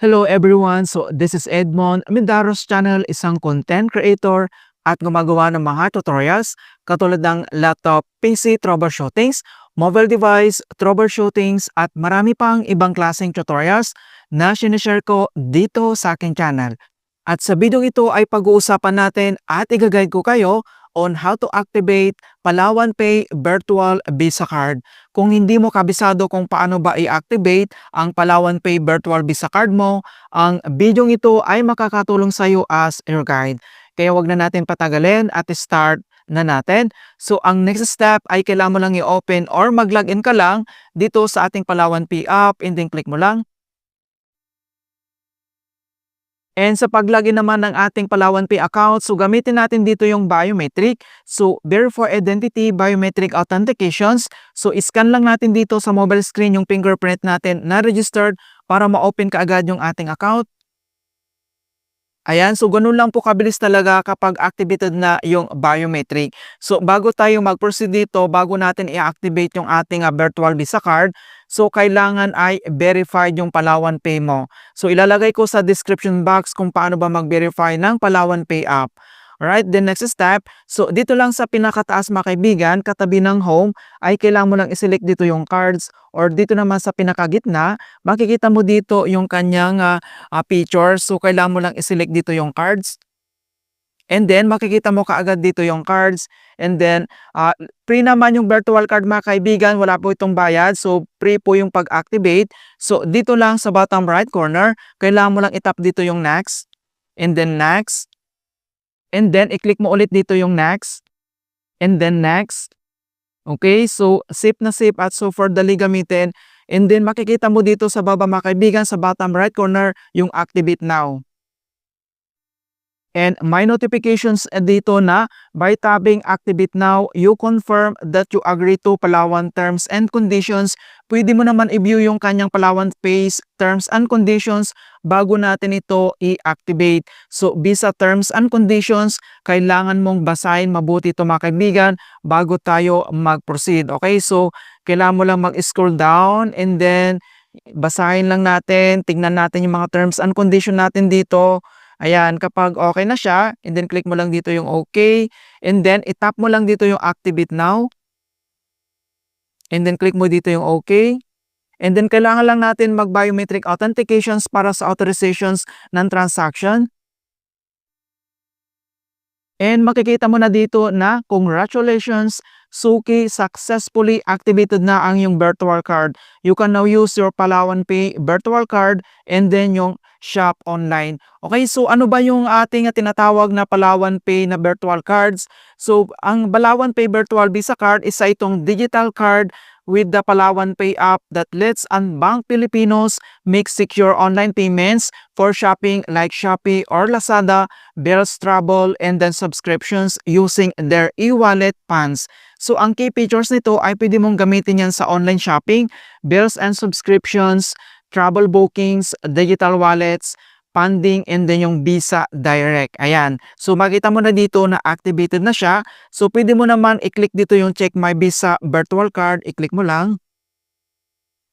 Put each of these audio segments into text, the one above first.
Hello everyone! So this is Edmond Mindaros channel, isang content creator at gumagawa ng mga tutorials katulad ng laptop, PC troubleshootings, mobile device troubleshootings at marami pang ibang klaseng tutorials na sinishare ko dito sa aking channel. At sa video ito ay pag-uusapan natin at i-guide ko kayo on how to activate Palawan Pay Virtual Visa Card. Kung hindi mo kabisado kung paano ba i-activate ang Palawan Pay Virtual Visa Card mo, ang video ito ay makakatulong sa iyo as your guide. Kaya wag na natin patagalin at start na natin. So ang next step ay kailangan mo lang i-open or mag-login ka lang dito sa ating Palawan Pay app, and then click mo lang. And sa pag-login naman ng ating Palawan Pay account, so gamitin natin dito yung biometric. So verify identity, biometric authentications. So scan lang natin dito sa mobile screen yung fingerprint natin na registered para ma-open kaagad yung ating account. Ayan, so ganun lang po kabilis talaga kapag activated na yung biometric. So bago tayo mag-proceed dito, bago natin i-activate yung ating virtual Visa card, so kailangan ay verified yung Palawan Pay mo. So ilalagay ko sa description box kung paano ba mag-verify ng Palawan Pay app. Alright, the next step, so dito lang sa pinakataas mga kaibigan, katabi ng home, ay kailangan mo lang i-select dito yung cards, or dito naman sa pinakagitna, makikita mo dito yung kanyang picture. So kailangan mo lang i-select dito yung cards. And then makikita mo kaagad dito yung cards. And then free naman yung virtual card mga kaibigan, wala po itong bayad. So free po yung pag-activate. So dito lang sa bottom right corner, kailangan mo lang i-tap dito yung next. And then next. And then i-click mo ulit dito yung next. And then next. Okay, so safe na safe at so for dali gamitin. And then makikita mo dito sa baba mga kaibigan, sa bottom right corner, yung activate now. And my notifications dito na by tapping activate now, you confirm that you agree to Palawan terms and conditions. Pwede mo naman i-view yung kanyang Palawan Pays terms and conditions bago natin ito i-activate. So Visa terms and conditions, kailangan mong basahin mabuti ito mga kaibigan bago tayo mag-proceed. Okay, so kailangan mo lang mag-scroll down and then basahin lang natin, tingnan natin yung mga terms and condition natin dito. Ayan, kapag okay na siya, and then click mo lang dito yung okay, and then itap mo lang dito yung activate now. And then click mo dito yung okay. And then kailangan lang natin mag-biometric authentications para sa authorizations ng transaction. And makikita mo na dito na congratulations, Suki, successfully activated na ang yung virtual card. You can now use your Palawan Pay virtual card and then yung shop online. Okay, so ano ba yung ating tinatawag na Palawan Pay na virtual cards? So ang Palawan Pay virtual Visa card isa itong digital card with the Palawan Pay app that lets unbanked Filipinos make secure online payments for shopping like Shopee or Lazada, bills, travel, and then subscriptions using their e-wallet funds. So ang key features nito ay pwede mong gamitin yan sa online shopping, bills and subscriptions, travel bookings, digital wallets, funding, and then yung Visa Direct. Ayan. So makita mo na dito na activated na siya. So pwede mo naman i-click dito yung check my Visa virtual card. I-click mo lang.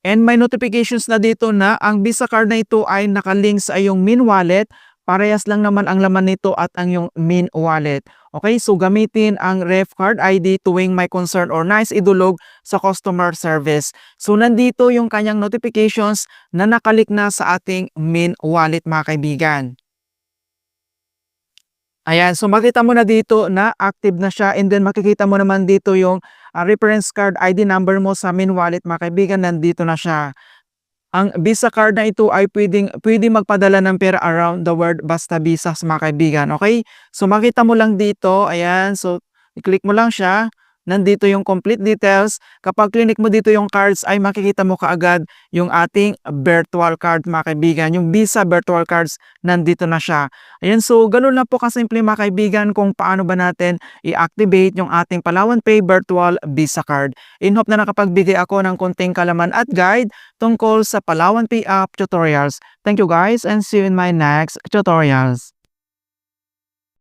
And may notifications na dito na ang Visa card na ito ay nakalink sa iyong Min Wallet. Parehas lang naman ang laman nito at ang yung Min Wallet. Okay, so gamitin ang Ref Card ID tuwing may concern or nais idulog sa customer service. So nandito yung kanyang notifications na nakalik na sa ating Min Wallet mga kaibigan. Ayan, so makita mo na dito na active na siya, and then makikita mo naman dito yung reference card ID number mo sa Min Wallet mga kaibigan, nandito na siya. Ang Visa card na ito ay pwede magpadala ng pera around the world basta Visa mga kaibigan. Okay? So makita mo lang dito, ayan, so i-click mo lang siya. Nandito yung complete details. Kapag click mo dito yung cards ay makikita mo kaagad yung ating virtual card mga kaibigan. Yung Visa virtual cards, nandito na siya. Ayan, so ganun lang po kasimple mga kaibigan kung paano ba natin i-activate yung ating Palawan Pay virtual Visa card. In hope na nakapagbigay ako ng konting kalaman at guide tungkol sa Palawan Pay app tutorials. Thank you guys and see you in my next tutorials.